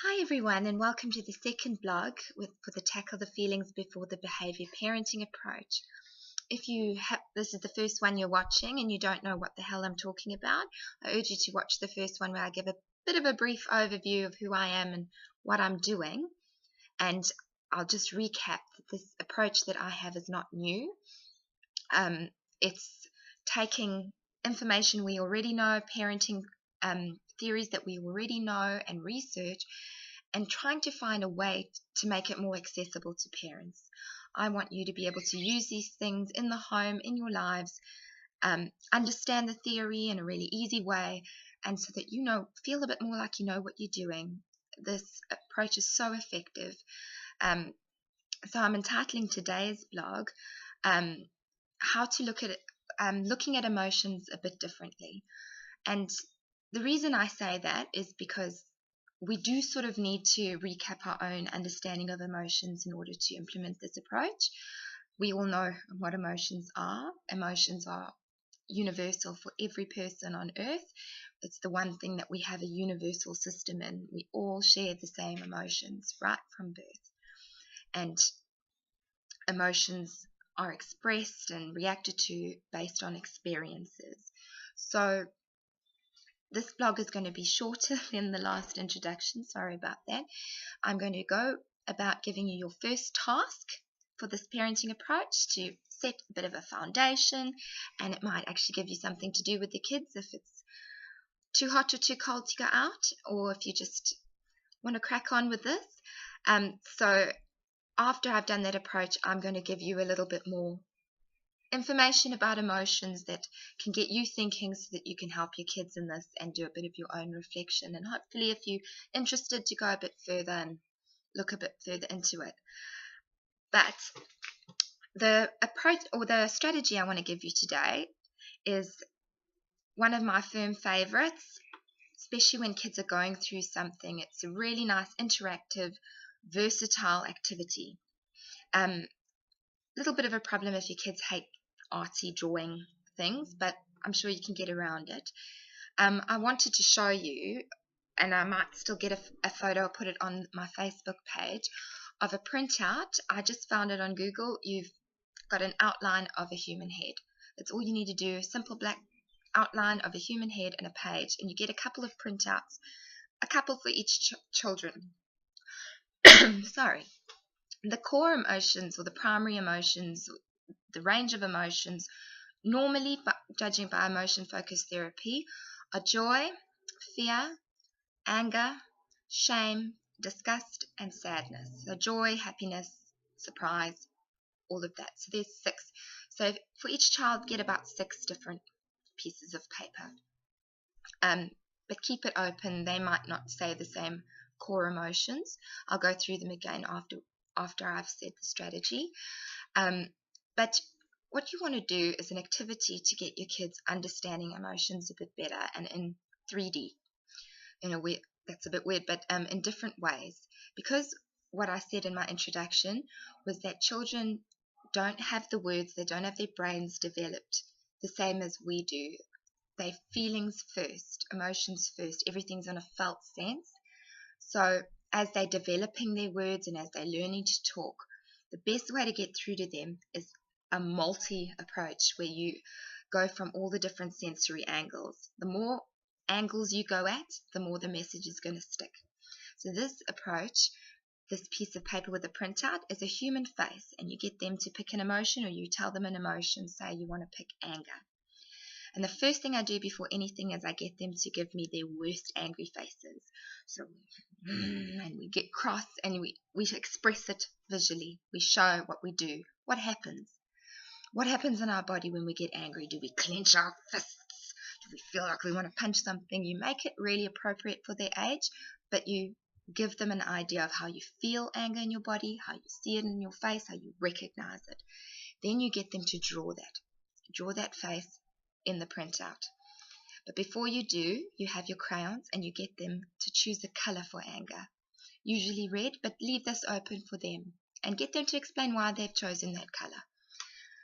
Hi everyone, and welcome to the second blog for the Tackle the Feelings Before the Behaviour parenting approach. If this is the first one you're watching and you don't know what the hell I'm talking about, I urge you to watch the first one where I give a bit of a brief overview of who I am and what I'm doing. And I'll just recap that this approach that I have is not new. It's taking information we already know, parenting theories that we already know and research, and trying to find a way to make it more accessible to parents. I want you to be able to use these things in the home, in your lives, understand the theory in a really easy way, and so that feel a bit more like you know what you're doing. This approach is so effective. So I'm entitling today's blog how to look at looking at emotions a bit differently. And the reason I say that is because we do sort of need to recap our own understanding of emotions in order to implement this approach. We all know what emotions are. Emotions are universal for every person on earth. It's the one thing that we have a universal system in. We all share the same emotions right from birth. And emotions are expressed and reacted to based on experiences. So this blog is going to be shorter than the last introduction. Sorry about that. I'm going to go about giving you your first task for this parenting approach to set a bit of a foundation, and it might actually give you something to do with the kids if it's too hot or too cold to go out, or if you just want to crack on with this. So after I've done that approach, I'm going to give you a little bit more information about emotions that can get you thinking so that you can help your kids in this and do a bit of your own reflection. And hopefully, if you're interested, to go a bit further and look a bit further into it. But the approach or the strategy I want to give you today is one of my firm favorites, especially when kids are going through something. It's a really nice, interactive, versatile activity. Little bit of a problem if your kids hate artsy drawing things, but I'm sure you can get around it. I wanted to show you, and I might still get a photo, I'll put it on my Facebook page, of a printout. I just found it on Google. You've got an outline of a human head. That's all you need to do, simple black outline of a human head and a page, and you get a couple of printouts, a couple for each children. Sorry. The core emotions, or the primary emotions, the range of emotions, normally judging by emotion-focused therapy, are joy, fear, anger, shame, disgust, and sadness. So joy, happiness, surprise, all of that. So there's 6. So for each child, get about 6 different pieces of paper. But keep it open. They might not say the same core emotions. I'll go through them again after I've said the strategy. But what you want to do is an activity to get your kids understanding emotions a bit better and in 3D. That's a bit weird, but in different ways. Because what I said in my introduction was that children don't have the words, they don't have their brains developed the same as we do. They feelings first, emotions first, everything's on a felt sense. So as they're developing their words and as they're learning to talk, the best way to get through to them is a multi-approach where you go from all the different sensory angles. The more angles you go at, the more the message is going to stick. So this approach, this piece of paper with a printout, is a human face, and you get them to pick an emotion, or you tell them an emotion. Say you want to pick anger. And the first thing I do before anything is I get them to give me their worst angry faces. So, and we get cross, and we express it visually. We show what we do. What happens? What happens in our body when we get angry? Do we clench our fists? Do we feel like we want to punch something? You make it really appropriate for their age, but you give them an idea of how you feel anger in your body, how you see it in your face, how you recognize it. Then you get them to draw that face in the printout. But before you do, you have your crayons and you get them to choose a color for anger, usually red, but leave this open for them and get them to explain why they've chosen that color.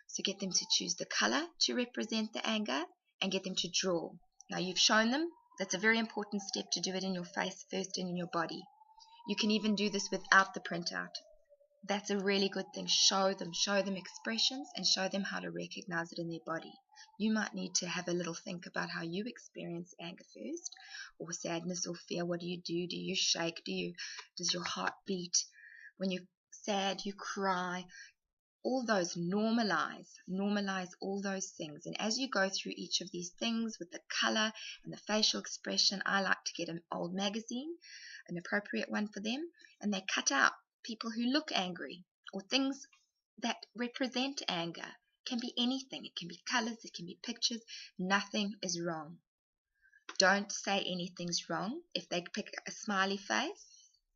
So get them to choose the color to represent the anger and get them to draw. Now you've shown them, that's a very important step, to do it in your face first and in your body. You can even do this without the printout. That's a really good thing. Show them expressions, and show them how to recognize it in their body. You might need to have a little think about how you experience anger first, or sadness or fear. What do you do? Do you shake? Does your heart beat? When you're sad, you cry. All those normalize all those things. And as you go through each of these things with the color and the facial expression, I like to get an old magazine, an appropriate one for them, and they cut out people who look angry or things that represent anger. It can be anything. It can be colors, it can be pictures. Nothing is wrong. Don't say anything's wrong. If they pick a smiley face,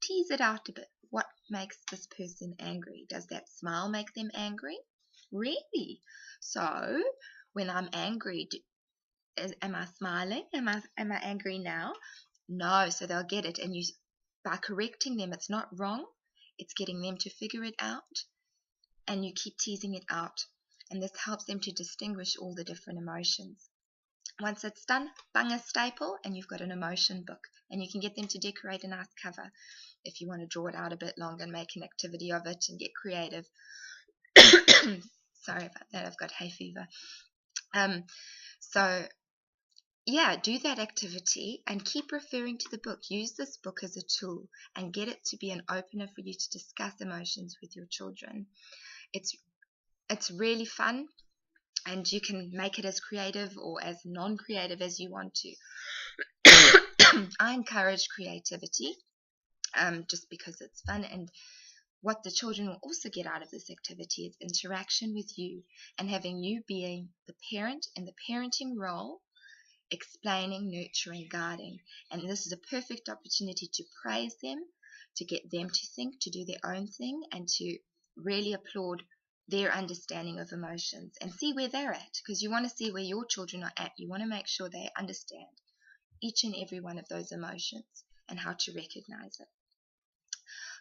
tease it out a bit. What makes this person angry? Does that smile make them angry? Really? So when I'm angry, am I smiling? Am I angry now? No. So they'll get it. And you, by correcting them, it's not wrong. It's getting them to figure it out. And you keep teasing it out. And this helps them to distinguish all the different emotions. Once it's done, bung a staple, and you've got an emotion book. And you can get them to decorate a nice cover if you want to draw it out a bit longer and make an activity of it and get creative. Sorry about that, I've got hay fever. So yeah, do that activity and keep referring to the book. Use this book as a tool and get it to be an opener for you to discuss emotions with your children. It's really fun, and you can make it as creative or as non-creative as you want to. I encourage creativity just because it's fun, and what the children will also get out of this activity is interaction with you and having you being the parent in the parenting role, explaining, nurturing, guiding. And this is a perfect opportunity to praise them, to get them to think, to do their own thing, and to really applaud their understanding of emotions and see where they're at, because you want to see where your children are at. You want to make sure they understand each and every one of those emotions and how to recognize it.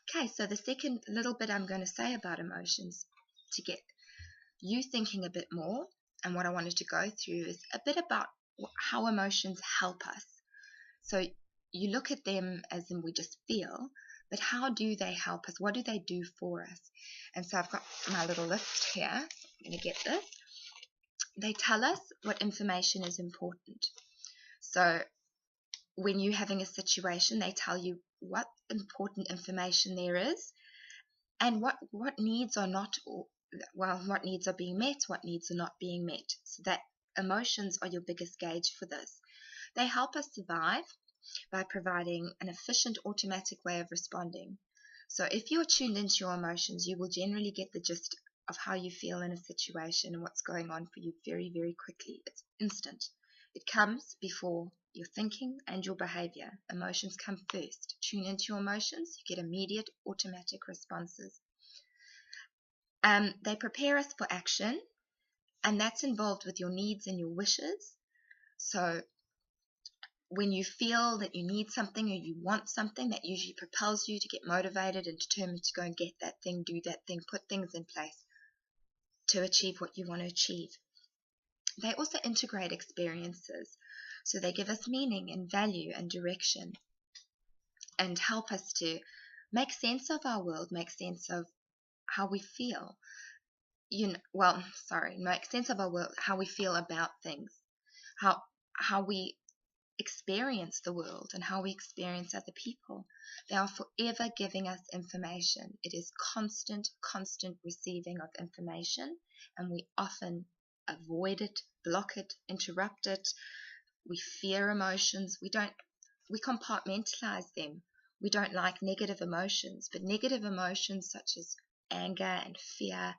Okay, so the second little bit I'm going to say about emotions to get you thinking a bit more, and what I wanted to go through is a bit about how emotions help us. So you look at them as in we just feel, but how do they help us? What do they do for us? And so I've got my little list here. I'm going to get this. They tell us what information is important. So when you're having a situation, they tell you what important information there is and what needs are not, what needs are being met, what needs are not being met. So that emotions are your biggest gauge for this. They help us survive by providing an efficient automatic way of responding. So if you're tuned into your emotions, you will generally get the gist of how you feel in a situation and what's going on for you very, very quickly. It's instant. It comes before your thinking and your behavior. Emotions come first. Tune into your emotions, you get immediate automatic responses. They prepare us for action, and that's involved with your needs and your wishes. So when you feel that you need something or you want something, that usually propels you to get motivated and determined to go and get that thing, do that thing, put things in place to achieve what you want to achieve. They also integrate experiences. So they give us meaning and value and direction and help us to make sense of our world, make sense of how we feel. Make sense of our world, how we feel about things, how we experience the world and how we experience other people. They are forever giving us information. It is constant receiving of information, and we often avoid it, block it, interrupt it. We fear emotions. We compartmentalize them. We don't like negative emotions, but negative emotions such as anger and fear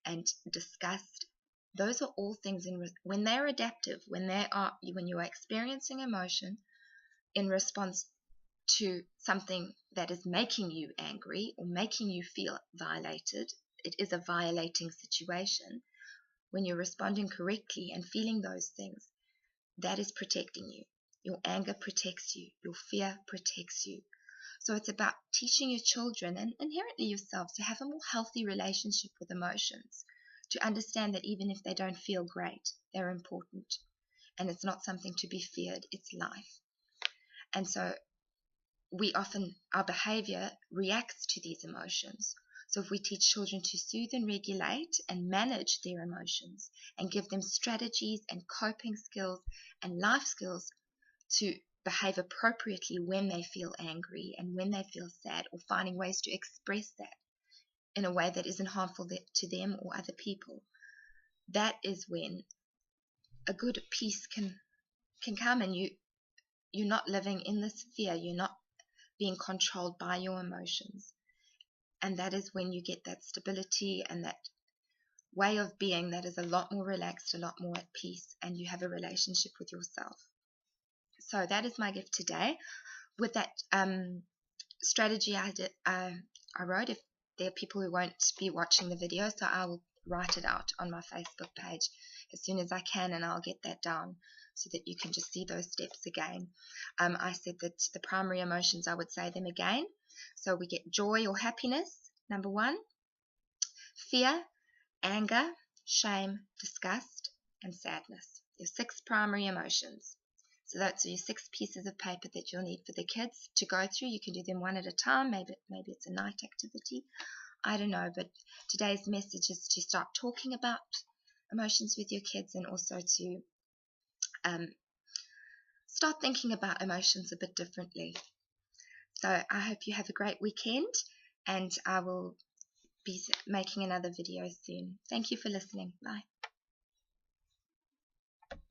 and disgust, those are all things when they're adaptive, when you are experiencing emotion in response to something that is making you angry or making you feel violated. It is a violating situation. When you're responding correctly and feeling those things, that is protecting you. Your anger protects you. Your fear protects you. So it's about teaching your children and inherently yourselves to have a more healthy relationship with emotions, to understand that even if they don't feel great, they're important. And it's not something to be feared, it's life. And so our behavior reacts to these emotions. So if we teach children to soothe and regulate and manage their emotions and give them strategies and coping skills and life skills to behave appropriately when they feel angry and when they feel sad, or finding ways to express that in a way that isn't harmful to them or other people, that is when a good peace can come, and you're not living in this fear, you're not being controlled by your emotions. And that is when you get that stability and that way of being that is a lot more relaxed, a lot more at peace, and you have a relationship with yourself. So that is my gift today. With that strategy I wrote, if there are people who won't be watching the video, so I will write it out on my Facebook page as soon as I can, and I'll get that down so that you can just see those steps again. I said that the primary emotions, I would say them again. So we get joy or happiness, number 1, fear, anger, shame, disgust, and sadness. Your 6 primary emotions. So that's your 6 pieces of paper that you'll need for the kids to go through. You can do them one at a time. Maybe it's a night activity. I don't know, but today's message is to start talking about emotions with your kids, and also to start thinking about emotions a bit differently. So I hope you have a great weekend, and I will be making another video soon. Thank you for listening. Bye.